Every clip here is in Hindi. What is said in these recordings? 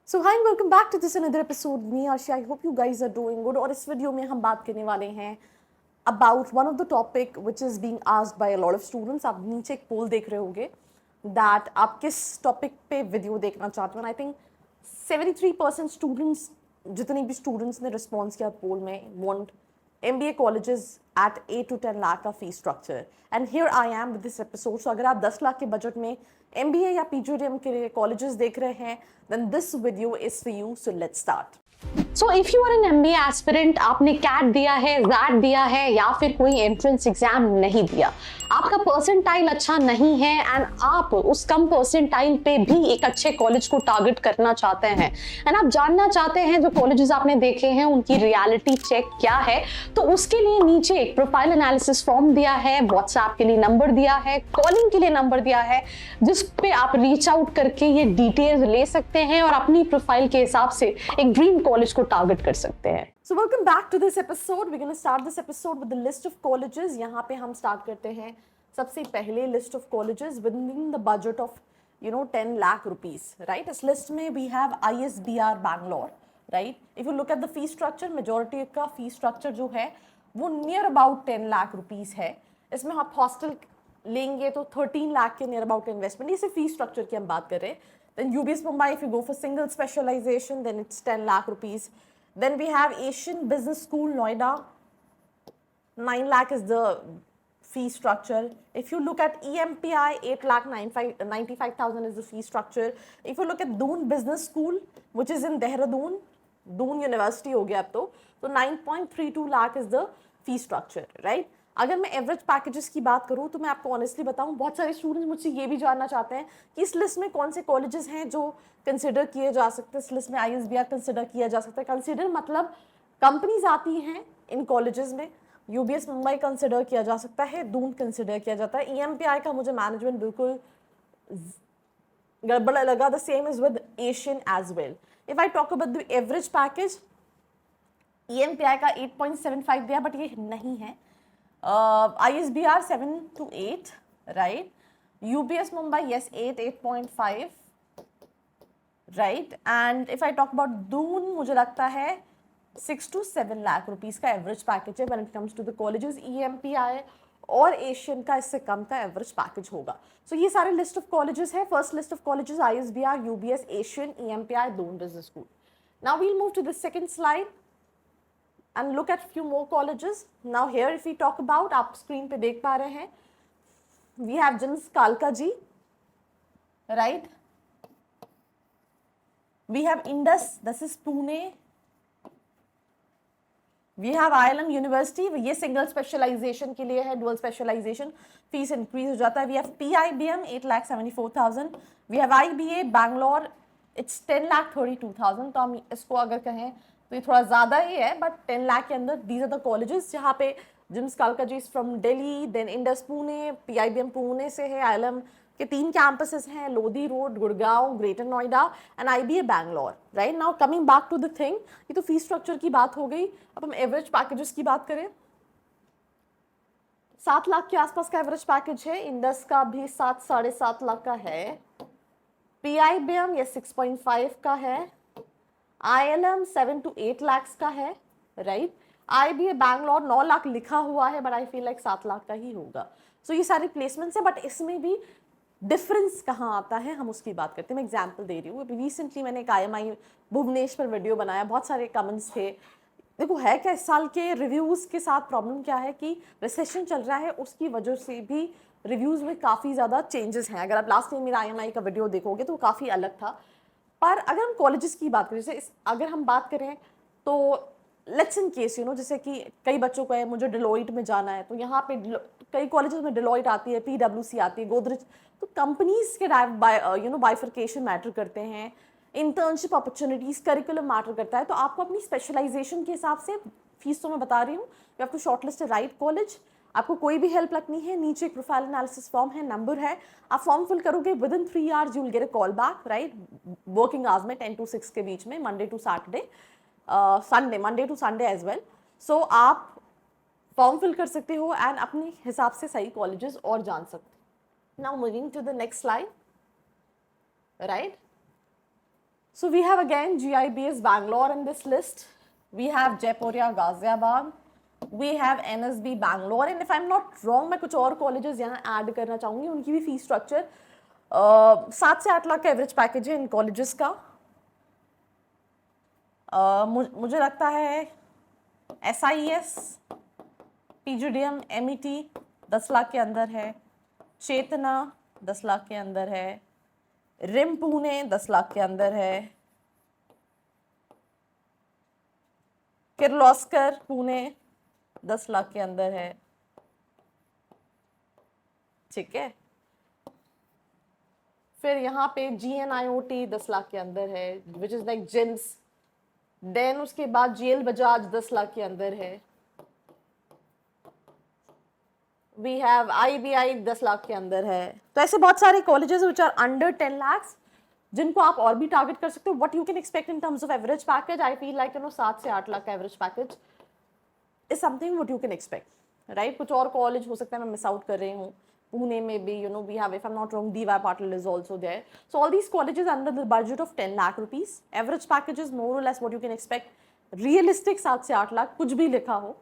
So hi welcome back to this another episode me Aashi. I hope you guys are doing good. और इस वीडियो में हम बात करने वाले हैं about one of the topic which is being asked by a lot of students. आप नीचे एक पोल देख रहे होंगे दैट आप किस टॉपिक पे वीडियो देखना चाहते हो। आई थिंक 73% स्टूडेंट्स, जितने भी स्टूडेंट्स ने रिस्पॉन्स किया पोल में, want MBA colleges at 8 to 10 lakh का fee structure. And here I am with this episode. सो अगर आप 10 लाख के बजट में MBA या PGDM के लिए कॉलेजेस देख रहे हैं, then this video is for you. So let's start. So if you are an MBA aspirant, आपने कैट दिया है, जैट दिया है या फिर कोई एंट्रेंस एग्जाम नहीं दिया, आपका परसेंटाइल अच्छा नहीं है एंड आप उस कम परसेंटाइल पे भी एक अच्छे कॉलेज को टारगेट करना चाहते हैं एंड आप जानना चाहते हैं जो कॉलेजेस आपने देखे हैं उनकी रियलिटी चेक क्या है, तो उसके लिए नीचे एक प्रोफाइल एनालिसिस फॉर्म दिया है, व्हाट्सएप के लिए नंबर दिया है, कॉलिंग के लिए नंबर दिया है, जिस पे आप रीच आउट करके ये डिटेल्स ले सकते हैं और अपनी प्रोफाइल के हिसाब से एक ड्रीम कॉलेज को टारगेट कर सकते हैं। So welcome back to this episode. We're going to start this episode with the list of colleges. यहाँ पे हम start करते हैं सबसे पहले list of colleges within the budget of 10 lakh rupees, right? इस list में we have ISBR Bangalore, right? If you look at the fee structure, majority का fee structure जो है वो near about 10 lakh rupees है। इसमें आप hostel लेंगे तो 13 लाख के near about investment। ये सिर्फ fee structure की हम बात कर रहे हैं। Then UBS Mumbai, if you go for single specialization, then it's 10 lakh rupees. Then we have Asian Business School, Noida. 9 lakh is the fee structure. If you look at EMPI, 8 lakh 95,000 is the fee structure. If you look at Doon Business School, which is in Dehradun, Doon University हो गया अब तो 9.32 lakh is the fee structure, right? अगर मैं एवरेज पैकेजेस की बात करूँ तो मैं आपको ऑनेस्टली बताऊँ, बहुत सारे स्टूडेंट्स मुझसे ये भी जानना चाहते हैं कि इस लिस्ट में कौन से कॉलेजेस हैं जो कंसिडर किए जा सकते हैं। इस लिस्ट में ISBR कंसिडर किया जा सकता है। कंसिडर मतलब कंपनीज आती हैं इन कॉलेजेस में। UBS मुंबई कंसिडर किया जा सकता है, दून कंसिडर किया जाता है। EMPI का मुझे मैनेजमेंट बिल्कुल गड़बड़ लगा। The same is with Asian as well. If I talk about the average package, EMPI का 8.75 दिया, बट ये नहीं है। ISBR 7 to 8, right? UBS Mumbai, yes, 8.5, right? And if I talk about Doon, मुझे लगता है 6 to 7 lakh rupees का एवरेज पैकेज है when it comes to the colleges। EMPI और एशियन का इससे कम का एवरेज पैकेज होगा। सो ये सारे लिस्ट ऑफ कॉलेजेस है। First list of colleges ISBR, UBS, Asian, EMPI, Doon Business School. Now we'll move to the second slide and look at few more colleges. Now here if we talk about, आप screen पे देख पा रहे हैं, we have JIMS Kalkaji, right? We have Indus, this is Pune. We have ILM University, ये सिंगल स्पेशलाइजेशन के लिए है, डुअल स्पेशलाइजेशन फीस इंक्रीज हो जाता है। We have PIBM 8,74,000. We have IBA Bangalore, it's 10,32,000. तो हम इसको अगर कहें तो ये थोड़ा ज़्यादा ही है, बट 10 लाख के अंदर दीज आर द कॉलेजेस जहाँ पे JIMS Kalkaji is from Delhi, then Indus Pune, PIBM Pune से है, ILM के 3 कैंपसेस हैं, Lodhi road, Gurgaon, Greater Noida and IBA Bangalore, right? Now coming back to the thing, ये तो फीस स्ट्रक्चर की बात हो गई। अब हम एवरेज पैकेजेस की बात करें, 7 लाख के आसपास का एवरेज पैकेज है। इंडस का भी 7-7.5 लाख का है। PIBM ये 6.5 का है। ILM 7 to 8 lakhs का है, राइट? IBA बैंगलोर 9 लाख लिखा हुआ है, but I feel like 7 lakh का ही होगा। सो ये सारे प्लेसमेंट्स है, बट इसमें भी डिफरेंस कहाँ आता है हम उसकी बात करते हैं। मैं एग्जाम्पल दे रही हूँ। रिसेंटली मैंने एक IMI भुवनेश्वर पर वीडियो बनाया, बहुत सारे कमेंट्स थे। देखो है क्या, इस साल के रिव्यूज़ के साथ प्रॉब्लम क्या है कि रिसेशन चल रहा है, उसकी वजह से भी रिव्यूज़ में काफ़ी ज़्यादा चेंजेस हैं। अगर आप लास्ट टाइम मेरा IMI का वीडियो देखोगे तो काफ़ी अलग था। पर अगर हम कॉलेजेस की बात करें, जैसे अगर हम बात करें तो लेट्स इन केस जैसे कि कई बच्चों को है मुझे डिलॉइट में जाना है, तो यहाँ पे कई कॉलेजेस में डिलॉइट आती है, PwC आती है, गोदरेज, तो कंपनीज के बाइफर्केशन मैटर करते हैं, इंटर्नशिप अपॉर्चुनिटीज़, करिकुलम मैटर करता है। तो आपको अपनी स्पेशलाइजेशन के हिसाब से फीस तो मैं बता रही हूँ, you have to shortlist a right college. आपको कोई भी हेल्प लगनी है, नीचे एक प्रोफाइल एनालिसिस फॉर्म है, नंबर है, आप फॉर्म फिल करोगे, with in 3 hours you will get a call back, right? Working hours में 10 to 6 के बीच में, Monday to Saturday, Monday to Sunday as well. So आप फॉर्म फिल कर सकते हो एंड अपने हिसाब से सही कॉलेजेस और जान सकते हो। Now moving to the next slide, right? So we have again GIBS Bangalore in this list. We have Jaipuria Ghaziabad. We have NSB Bangalore. And if I'm not wrong, मैं कुछ और colleges यहाँ add करना चाहूँगी. उनकी भी fee structure 7 से 8 लाख का एवरेज पैकेज है इन कॉलेजेस का. मुझे लगता है SIES, PGDM, MET 10 लाख के अंदर है. चेतना 10 लाख के अंदर है. रिम पुणे 10 लाख के अंदर है. किर्लोस्कर पुणे 10 लाख के अंदर है. ठीक है. फिर यहाँ पे GNIOT 10 लाख के अंदर है, विच इज लाइक जिम्स. देन उसके बाद GL बजाज 10 लाख के अंदर है. वी हैव IBI 10 लाख के अंदर है. तो ऐसे बहुत सारे colleges which are under 10 lakh जिनको आप और भी टारगेट कर सकते हो. What you can expect in terms of average package, I feel like 7 से 8 लाख का average package is something what you can expect, right. कुछ और कॉलेज हो सकता है मैं मिस आउट कर रही हूँ. Pune may be, we have, if I'm not wrong, DY Patil is also there. So all these colleges under the budget of 10 lakh rupees. Average package is more or less what you can expect. Realistic 7 से 8 लाख कुछ भी लिखा हो.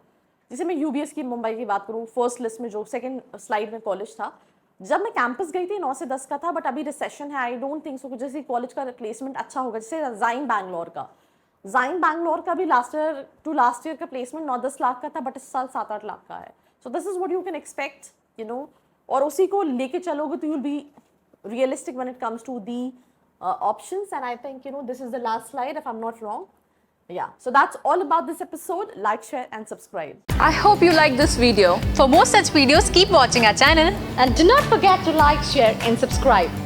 जैसे मैं UBS की मुंबई की बात करूँ, फर्स्ट लिस्ट में जो सेकंड स्लाइड में कॉलेज था, जब मैं कैंपस गई थी 9 से 10 का था, बट अभी रिसेशन है. आई डोंट थिंक सो जैसे कॉलेज का प्लेसमेंट अच्छा होगा. जैसे जाइन बैंगलोर का भी लास्ट ईयर का प्लेसमेंट 9-10 लाख का था, बट इस साल 7-8 लाख का है. So this is what you can expect, और उसी को लेके चलोगे तो you will be realistic when it comes to the options. And I think this is the last slide if I'm not wrong. Yeah, so that's all about this episode. Like, share and subscribe. I hope you like this video. For more such videos, keep watching our channel. And do not forget to like, share and subscribe.